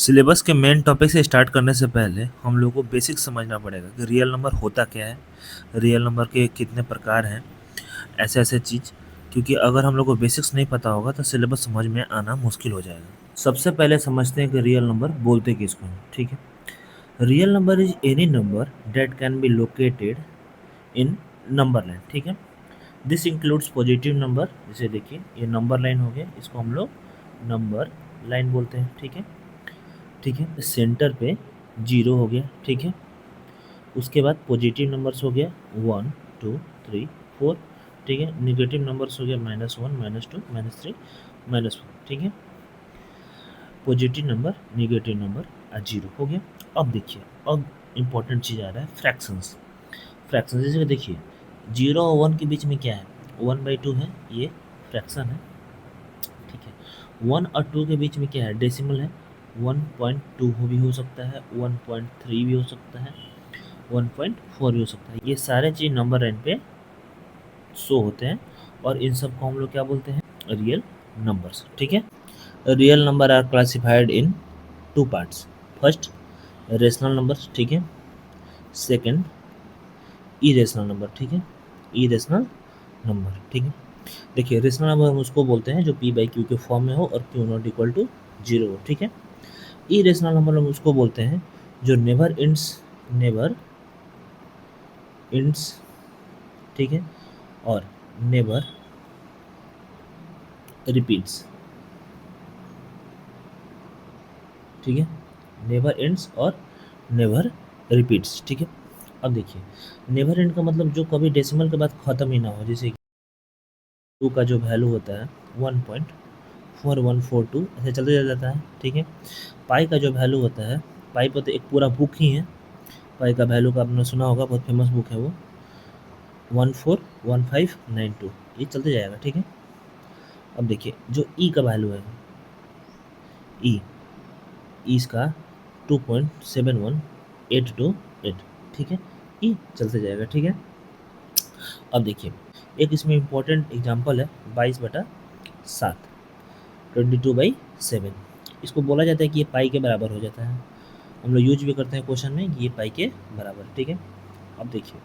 Syllabus के main topic से start करने से पहले हम लोग को बेसिक समझना पड़ेगा कि रियल नंबर होता क्या है, रियल नंबर के कितने प्रकार हैं, ऐसे ऐसे चीज़। क्योंकि अगर हम लोग को बेसिक्स नहीं पता होगा तो सिलेबस समझ में आना मुश्किल हो जाएगा। सबसे पहले समझते हैं कि रियल नंबर बोलते किसको हैं, ठीक है। Real number is any number date can be located in number line, ठीक है। दिस इंक्लूड्स पॉजिटिव नंबर, जैसे देखिए ये नंबर लाइन हो गया, इसको हम लोग नंबर लाइन बोलते हैं, ठीक है। ठीक है, सेंटर पे जीरो हो गया, ठीक है। उसके बाद पॉजिटिव नंबर्स हो गया 1 2 3 4, ठीक है। निगेटिव नंबर्स हो गया -1 -2 -3 -4, ठीक है। पॉजिटिव नंबर, नेगेटिव नंबर और जीरो हो गया। अब देखिए, अब इम्पोर्टेंट चीज़ आ रहा है फ्रैक्शंस। फ्रैक्शंस जैसे कि देखिए 0 और 1 के बीच में क्या है, 1/2 है, ये फ्रैक्शन है, ठीक है। 1 और 2 के बीच में क्या है, डेसिमल है। 1.2 भी हो सकता है, 1.3 भी हो सकता है, 1.4 भी हो सकता है। ये सारे चीज़ नंबर लाइन पे शो होते हैं और इन सब को हम लोग क्या बोलते हैं, रियल नंबर्स, ठीक है। Real number are classified in two parts. First rational numbers, ठीक है। सेकंड इरेशनल नंबर, ठीक है। इरेशनल नंबर, ठीक है। देखिए रेशनल नंबर हम उसको बोलते हैं जो p/q के फॉर्म में हो और q नॉट इक्वल टू 0 हो, ठीक है। इरेशनल नंबर हम उसको बोलते हैं जो नेवर इंड्स, ठीक है, और नेवर रिपीट्स, ठीक है। नेवर एंड्स और नेवर रिपीट्स, ठीक है। अब देखिए नेवर एंड का मतलब जो कभी डेसिमल के बाद ख़त्म ही ना हो, जैसे टू का जो वैल्यू होता है 1.4142 ऐसे चलते चल जाता है, ठीक है। पाई का जो वैल्यू होता है, पाई पर तो एक पूरा बुक ही है, पाई का वैल्यू का आपने सुना होगा, बहुत फेमस बुक है वो, 141592, ये चलते जाएगा, ठीक है। अब देखिए जो ई का वैल्यू है, ई इसका 2.71828, ठीक है, ये चलते जाएगा, ठीक है। अब देखिए एक इसमें इम्पोर्टेंट एग्जांपल है 22/7, 22/7। इसको बोला जाता है कि ये पाई के बराबर हो जाता है, हम लोग यूज भी करते हैं क्वेश्चन में कि ये पाई के बराबर, ठीक है। अब देखिए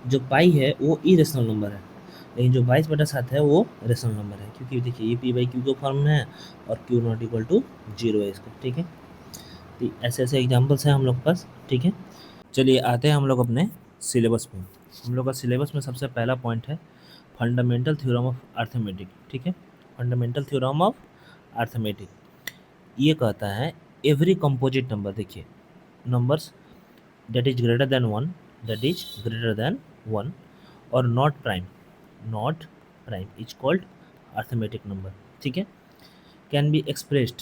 जो पाई है वो इरेशनल नंबर है, लेकिन जो 22/7 है वो रेशनल नंबर है, क्योंकि देखिए ये p/q के फॉर्म में है और q नॉट इक्वल टू 0 है इसका, ठीक है। तो ऐसे ऐसे एग्जाम्पल्स हैं हम लोग के पास, ठीक है। चलिए आते हैं हम लोग अपने सिलेबस में। हम लोग का सिलेबस में सबसे पहला पॉइंट है फंडामेंटल थ्योरम ऑफ अर्थमेटिक, ठीक है। फंडामेंटल थ्योरम ऑफ अर्थमेटिक ये कहता है एवरी कंपोजिट नंबर, देखिए numbers that is greater than 1, that is greater than 1 और not prime is called arithmetic number, ठीक है। कैन बी एक्सप्रेस्ड,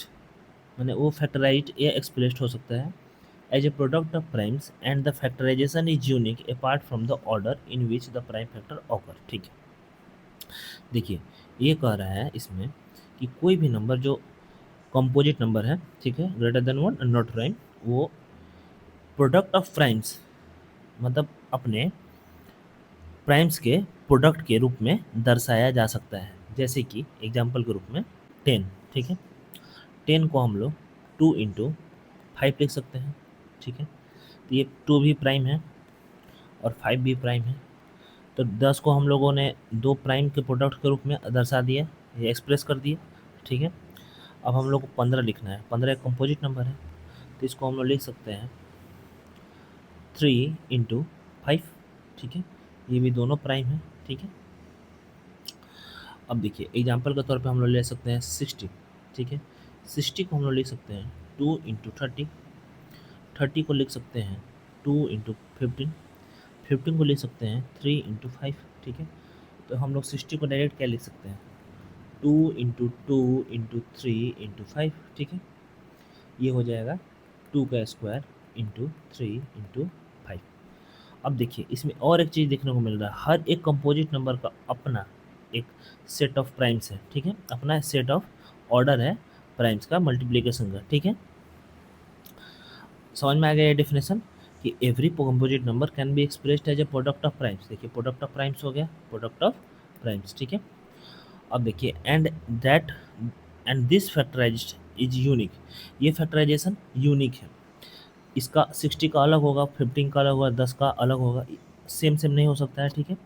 मैंने वो फैक्टराइज या एक्सप्रेस्ड हो सकता है as a product of primes and the factorization is unique apart from the order in which the prime factor occur, ठीक है। देखिए ये कह रहा है इसमें कि कोई भी नंबर जो कंपोजिट नंबर है, ठीक है, greater than 1 and not prime, वो प्रोडक्ट ऑफ प्राइम्स मतलब अपने प्राइम्स के प्रोडक्ट के रूप में दर्शाया जा सकता है। जैसे कि एग्जाम्पल के रूप में 10, ठीक है। 10 को हम लोग 2 × 5 लिख सकते हैं, ठीक है। तो ये 2 भी प्राइम है और 5 भी प्राइम है, तो 10 को हम लोगों ने 2 प्राइम के प्रोडक्ट के रूप में दर्शा दिया, ये एक्सप्रेस कर दिया, ठीक है। अब हम लोग को 15 लिखना है, 15 एक कंपोजिट नंबर है, तो इसको हम लोग लिख सकते हैं 3 × 5, ठीक है। ये भी दोनों प्राइम है, ठीक है। अब देखिए एग्जाम्पल के तौर पे हम लोग ले सकते हैं 60, ठीक है। 60 को हम लोग लिख सकते हैं 2 × 30, 30 को लिख सकते हैं 2 × 15, 15 को लिख सकते हैं 3 × 5, ठीक है। तो हम लोग 60 को डायरेक्ट क्या लिख सकते हैं 2 × 2 × 3 × 5, ठीक है। ये हो जाएगा 2 का स्क्वायर इंटू 3 × 5। अब देखिए इसमें और एक चीज़ देखने को मिल रहा है, हर एक कंपोजिट नंबर का अपना एक सेट ऑफ प्राइम्स है, ठीक है, अपना सेट ऑफ ऑर्डर है प्राइम्स का मल्टीप्लिकेशन का, ठीक है। समझ में आ गया ये डेफिनेशन कि every composite number can be expressed as a product of primes. देखिए प्रोडक्ट ऑफ प्राइम्स हो गया, प्रोडक्ट ऑफ प्राइम्स, ठीक है। अब देखिए and this factorized is unique, ये फैक्टराइजेशन यूनिक है। इसका 60 का अलग होगा, 15 का अलग होगा, 10 का अलग होगा, सेम सेम नहीं हो सकता है, ठीक है।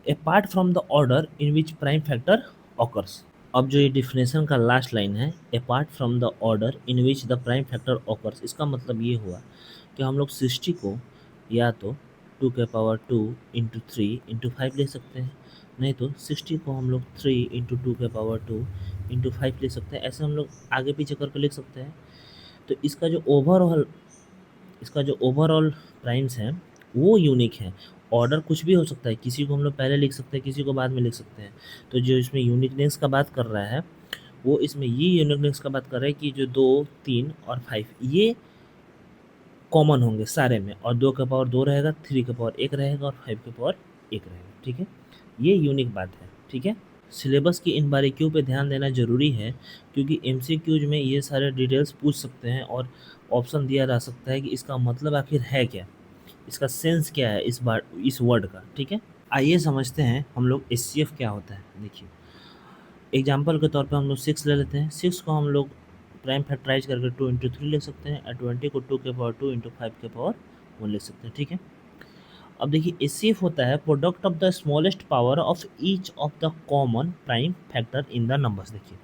Apart from the order in which prime factor occurs. अब जो ये डिफिनेशन का लास्ट लाइन है, apart from the order in which the prime factor occurs, इसका मतलब ये हुआ कि हम लोग 60 को या तो 2 के पावर 2 इंटू 3 इंटू 5 ले सकते हैं, नहीं तो 60 को हम लोग 3 इंटू 2 के पावर 2 इंटू 5 ले सकते हैं। ऐसे हम लोग आगे पीछे करके लिख सकते हैं। तो इसका जो ओवरऑल प्राइम्स हैं वो यूनिक है। ऑर्डर कुछ भी हो सकता है, किसी को हम लोग पहले लिख सकते हैं, किसी को बाद में लिख सकते हैं। तो जो इसमें यूनिकनेस का बात कर रहा है, वो इसमें ये यूनिकनेस का बात कर रहा है कि जो 2, 3 और 5 ये कॉमन होंगे सारे में, और 2 का पावर 2 रहेगा, 3 का पावर 1 रहेगा और 5 का पावर 1 रहेगा, ठीक है। ये यूनिक बात है, ठीक है। सिलेबस की इन बारीकियों पे ध्यान देना ज़रूरी है, क्योंकि एमसीक्यूज में ये सारे डिटेल्स पूछ सकते हैं और ऑप्शन दिया जा सकता है कि इसका मतलब आखिर है क्या, इसका सेंस क्या है इस वर्ड का, ठीक है। आइए समझते हैं हम लोग एचसीएफ क्या होता है। देखिए एग्जाम्पल के तौर पे हम लोग 6 ले लेते हैं। 6 को हम लोग प्राइम फैक्टराइज करके 2 इंटू 3 लिख सकते हैं, और 20 को 2 के पावर 2 इंटू 5 के पावर 1 लिख सकते हैं, ठीक है। अब देखिए एचसीएफ होता है product of the smallest power of each of the common prime factor in the numbers. देखिए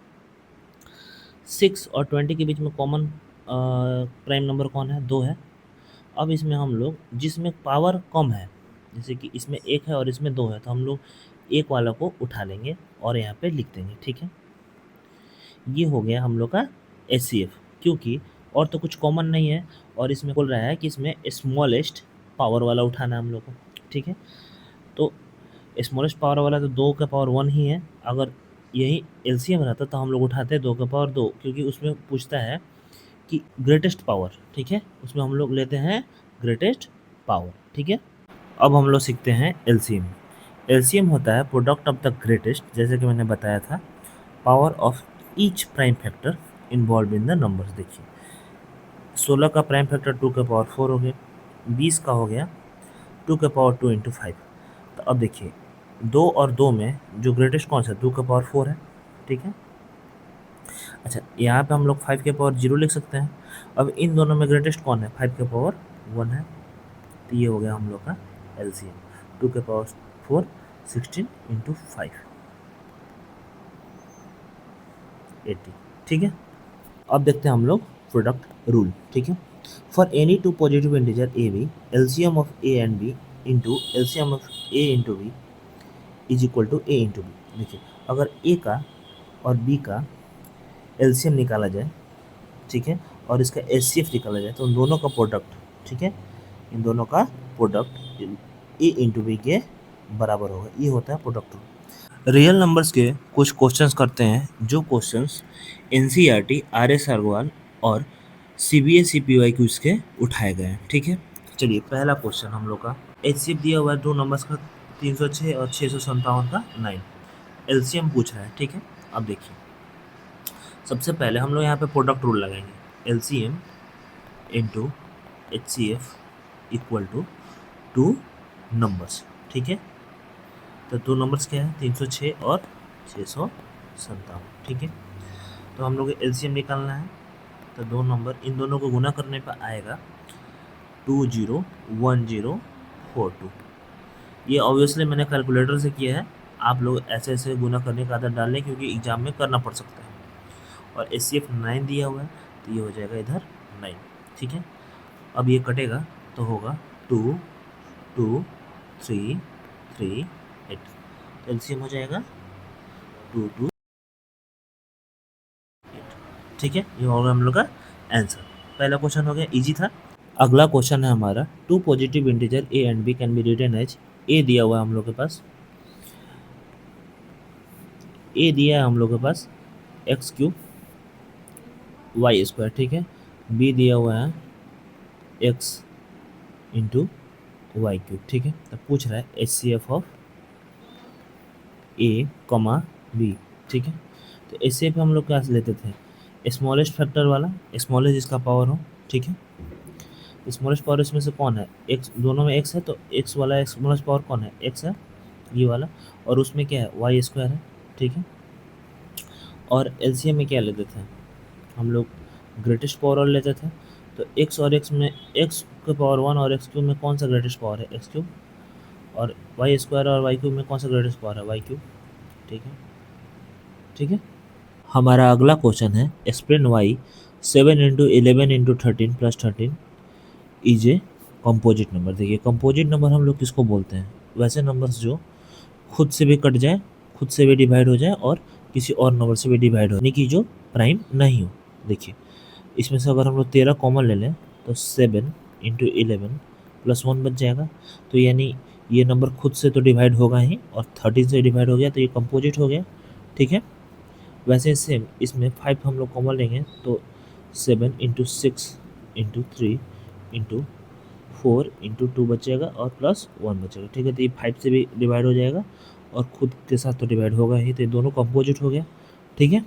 6 और 20 के बीच में कॉमन प्राइम नंबर कौन है, 2 है। अब इसमें हम लोग जिसमें पावर कम है, जैसे कि इसमें 1 है और इसमें 2 है, तो हम लोग 1 वाला को उठा लेंगे और यहाँ पे लिख देंगे, ठीक है। ये हो गया हम लोग का एचसीएफ, क्योंकि और तो कुछ कॉमन नहीं है, और इसमें बोल रहा है कि इसमें स्मॉलेस्ट पावर वाला उठाना है हम लोग को, ठीक है। तो स्मॉलेस्ट पावर वाला तो 2 का पावर 1 ही है। अगर यही एलसीएम रहता तो हम लोग उठाते 2 का पावर 2, क्योंकि उसमें पूछता है कि ग्रेटेस्ट पावर, ठीक है, उसमें हम लोग लेते हैं ग्रेटेस्ट पावर, ठीक है। अब हम लोग सीखते हैं एलसीएम। एलसीएम होता है प्रोडक्ट ऑफ द ग्रेटेस्ट, जैसे कि मैंने बताया था, power of each prime factor involve in the numbers. देखिए 16 का प्राइम फैक्टर 2 के पावर 4 हो गया, 20 का हो गया 2 के पावर 2 इंटू 5। तो अब देखिए 2 और 2 में जो ग्रेटेस्ट कौन सा, 2 का पावर 4 है, ठीक है। अच्छा यहाँ पे हम लोग 5 के पावर 0 लिख सकते हैं। अब इन दोनों में ग्रेटेस्ट कौन है, 5 के पावर 1 है। तो ये हो गया हम लोग का एलसीएम, 2 के पावर 4 16 इंटू 5 80, ठीक है। अब देखते हैं हम लोग प्रोडक्ट रूल, ठीक है। For any two positive integer a b, LCM of a and b into LCM of a into b is equal to a into b. देखिए अगर ए का और बी का एलसीएम निकाला जाए, ठीक है, और इसका एचसीएफ निकाला जाए, तो उन दोनों का प्रोडक्ट, ठीक है, इन दोनों का प्रोडक्ट ए इंटू बी के बराबर होगा। ये होता है प्रोडक्ट रूल। रियल नंबर्स के कुछ क्वेश्चंस करते हैं, जो क्वेश्चंस एनसीईआरटी, आरएस अग्रवाल और सीबीएसई पीवाई क्यूज के उठाए गए हैं, ठीक है। चलिए पहला क्वेश्चन हम लोग का, एचसीएफ दिया हुआ है दो नंबर्स का 306 और 657 का 9, एलसीएम पूछ रहा है, ठीक है। अब देखिए सबसे पहले हम लोग यहाँ पे प्रोडक्ट रूल लगाएंगे, LCM into HCF equal to 2 numbers, ठीक है। तो 2 नंबर्स क्या है, 306 और 657, ठीक है। तो हम लोग एलसीएम निकालना है, तो 2 नंबर इन दोनों को गुना करने पर आएगा 201042। ये ऑब्वियसली मैंने कैलकुलेटर से किया है, आप लोग ऐसे ऐसे गुना करने का आदत डाल लें, क्योंकि एग्जाम में करना पड़ सकता है। और एचसीएफ 9 दिया हुआ है, तो ये हो जाएगा इधर 9, ठीक है। अब ये कटेगा तो होगा 2 2 3 3 8, तो एलसीएम हो जाएगा 2 2 8, ठीक है। ये होगा हम लोग का आंसर। पहला क्वेश्चन हो गया, इजी था। अगला क्वेश्चन है हमारा, 2 positive integer a and b can be written as, a दिया हुआ है हम लोग के पास, ए दिया है हम लोग के पास एक्स क्यूब वाई स्क्वायर, ठीक है। बी दिया हुआ है एक्स इंटू वाई क्यूब, ठीक है। तो पूछ रहा है H C F of a comma b, ठीक है। तो एच सी एफ हम लोग क्या लेते थे, स्मॉलेस्ट फैक्टर वाला, स्मॉलेस्ट जिसका पावर हो, ठीक है। स्मॉलेस्ट पावर इसमें से कौन है, एक्स, दोनों में एक्स है, तो एक्स वाला स्मॉलेस्ट पावर कौन है, एक्स है ये वाला, और उसमें क्या है वाई स्क्वायर है, ठीक है। और एलसीएम में क्या लेते थे, हम लोग ग्रेटेस्ट पावर और लेते थे। तो एक्स और एक्स में एक्स के पावर 1 और एक्स क्यूब में कौन सा ग्रेटेस्ट पावर है, एक्स क्यूब। और वाई स्क्वायर और वाई क्यूब में कौन सा ग्रेटेस्ट पावर है, वाई क्यूब। ठीक है, ठीक है। हमारा अगला क्वेश्चन है explain why 7 × 11 × 13 + 13 is a composite number. देखिए कंपोजिट नंबर हम लोग किसको बोलते हैं, वैसे नंबर्स जो खुद से भी कट जाए, खुद से भी डिवाइड हो जाए और किसी और नंबर से भी डिवाइड हो, यानी कि जो प्राइम नहीं हो। देखिए इसमें से अगर हम लोग 13 कॉमन ले लें तो 7 × 11 + 1 बच जाएगा। तो यानी ये नंबर खुद से तो डिवाइड होगा ही, और 13 से डिवाइड हो गया तो ये कंपोजिट हो गया। ठीक है, वैसे सेम इसमें 5 हम लोग कॉमन लेंगे तो 7 × 6 × 3 × 4 × 2 बचेगा और +1 बचेगा। ठीक है, तो ये 5 से भी डिवाइड हो जाएगा और खुद के साथ तो डिवाइड होगा ही, तो ये दोनों कंपोजिट हो गया। ठीक है।